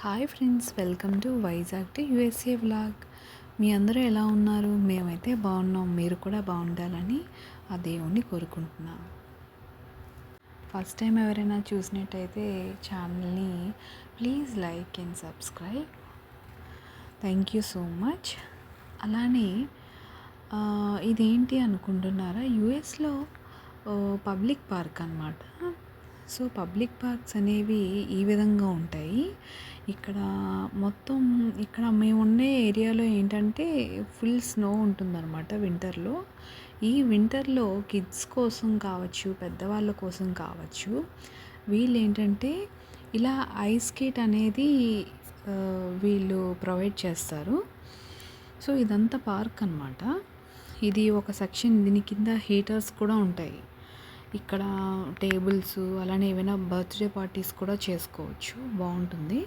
Hi friends, welcome to Vizag to USA vlog. మీ అందరూ ఎలా ఉన్నారు? మేమైతే బాగున్నాం. మీరు కూడా బాగుండాలని ఆ దేవుణ్ణి కోరుకుంటున్నాను. ఫస్ట్ టైం ఎవరైనా చూసినట్టయితే ఛానల్ని please like and subscribe. Thank you so much. అలానే ఇదేంటి అనుకుంటున్నారా? యూఎస్లో పబ్లిక్ పార్క్ అన్నమాట. సో పబ్లిక్ పార్క్స్ అనేవి ఈ విధంగా ఉంటాయి. ఇక్కడ మేము ఉండే ఏరియాలో ఏంటంటే ఫుల్ స్నో ఉంటుందన్నమాట వింటర్లో. ఈ వింటర్లో కిడ్స్ కోసం కావచ్చు, పెద్దవాళ్ళ కోసం కావచ్చు, వీళ్ళు ఏంటంటే ఇలా ఐస్ స్కేట్ అనేది వీళ్ళు ప్రొవైడ్ చేస్తారు. సో ఇదంతా పార్క్ అన్నమాట. ఇది ఒక సెక్షన్. దీని కింద హీటర్స్ కూడా ఉంటాయి. ఇక్కడ టేబుల్స్, అలానే ఏమైనా బర్త్డే పార్టీస్ కూడా చేసుకోవచ్చు. బాగుంటుంది.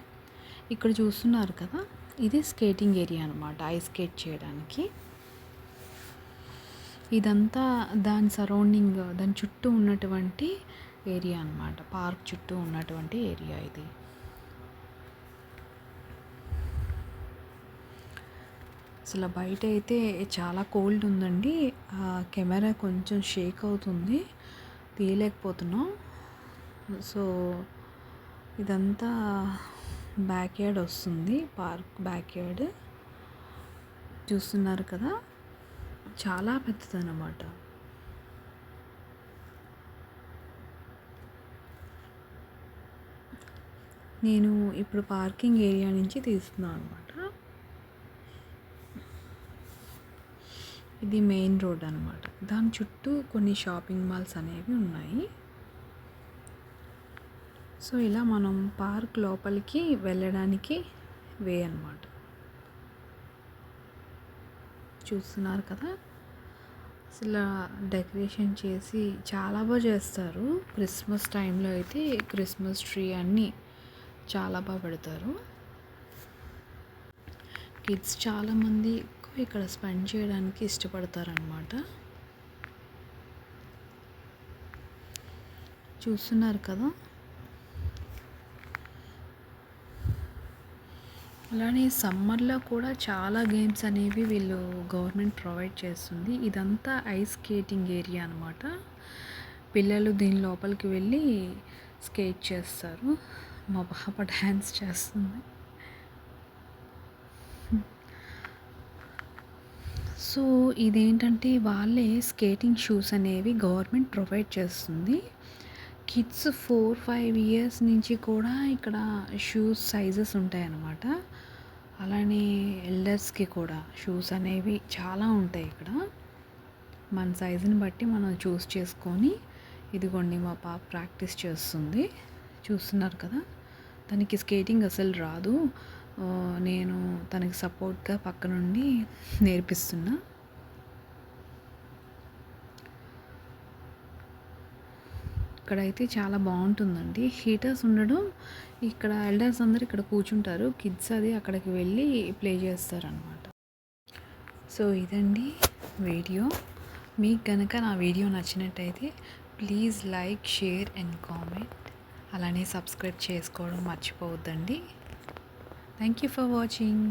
ఇక్కడ చూస్తున్నారు కదా, ఇది స్కేటింగ్ ఏరియా అనమాట, ఐస్ స్కేట్ చేయడానికి. ఇదంతా దాని సరౌండింగ్, దాని చుట్టూ ఉన్నటువంటి ఏరియా అనమాట. పార్క్ చుట్టూ ఉన్నటువంటి ఏరియా ఇది. అసలు బయట అయితే చాలా కోల్డ్ ఉందండి. కెమెరా కొంచెం షేక్ అవుతుంది, తీయలేకపోతున్నాం. సో ఇదంతా బ్యాక్ యార్డ్ వస్తుంది, పార్క్ బ్యాక్ యార్డ్. చూస్తున్నారు కదా, చాలా పెద్దదన్నమాట. నేను ఇప్పుడు పార్కింగ్ ఏరియా నుంచి తీస్తున్నాను అనమాట. ఇది మెయిన్ రోడ్ అనమాట. దాని చుట్టూ కొన్ని షాపింగ్ మాల్స్ అనేవి ఉన్నాయి. సో ఇలా మనం పార్క్ లోపలికి వెళ్ళడానికి వే అనమాట. చూస్తున్నారు కదా, అసలు డెకరేషన్ చేసి చాలా బాగా చేస్తారు. క్రిస్మస్ టైంలో అయితే క్రిస్మస్ ట్రీ అన్నీ చాలా బాగా పెడతారు. కిడ్స్ చాలామంది ఇక్కడ స్పెండ్ చేయడానికి ఇష్టపడతారనమాట. చూస్తున్నారు కదా, అలానే సమ్మర్లో కూడా చాలా గేమ్స్ అనేవి వీళ్ళు గవర్నమెంట్ ప్రొవైడ్ చేస్తుంది. ఇదంతా ఐస్ స్కేటింగ్ ఏరియా అనమాట. పిల్లలు దీని లోపలికి వెళ్ళి స్కేట్ చేస్తారు. మా పాప డ్యాన్స్ చేస్తుంది. సో ఇదేంటంటే వాళ్ళే స్కేటింగ్ షూస్ అనేవి గవర్నమెంట్ ప్రొవైడ్ చేస్తుంది. కిడ్స్ 4-5 ఇయర్స్ నుంచి కూడా ఇక్కడ షూస్ సైజెస్ ఉంటాయన్నమాట. అలానే ఎల్డర్స్కి కూడా షూస్ అనేవి చాలా ఉంటాయి ఇక్కడ. మన సైజుని బట్టి మనం చూస్ చేసుకొని, ఇదిగోండి మా పాప ప్రాక్టీస్ చేస్తుంది. చూస్తున్నారు కదా, తనకి స్కేటింగ్ అసలు రాదు. నేను తనకి సపోర్ట్గా పక్క నుండి నేర్పిస్తున్నా. ఇక్కడైతే చాలా బాగుంటుందండి. హీటర్స్ ఉండడం, ఇక్కడ ఎల్డర్స్ అందరు ఇక్కడ కూర్చుంటారు, కిడ్స్ అది అక్కడికి వెళ్ళి ప్లే చేస్తారనమాట. సో ఇదండి వీడియో. మీకు కనుక నా వీడియో నచ్చినట్టయితే please like, share and comment. అలానే సబ్స్క్రైబ్ చేసుకోవడం మర్చిపోవద్దండి. Thank you for watching.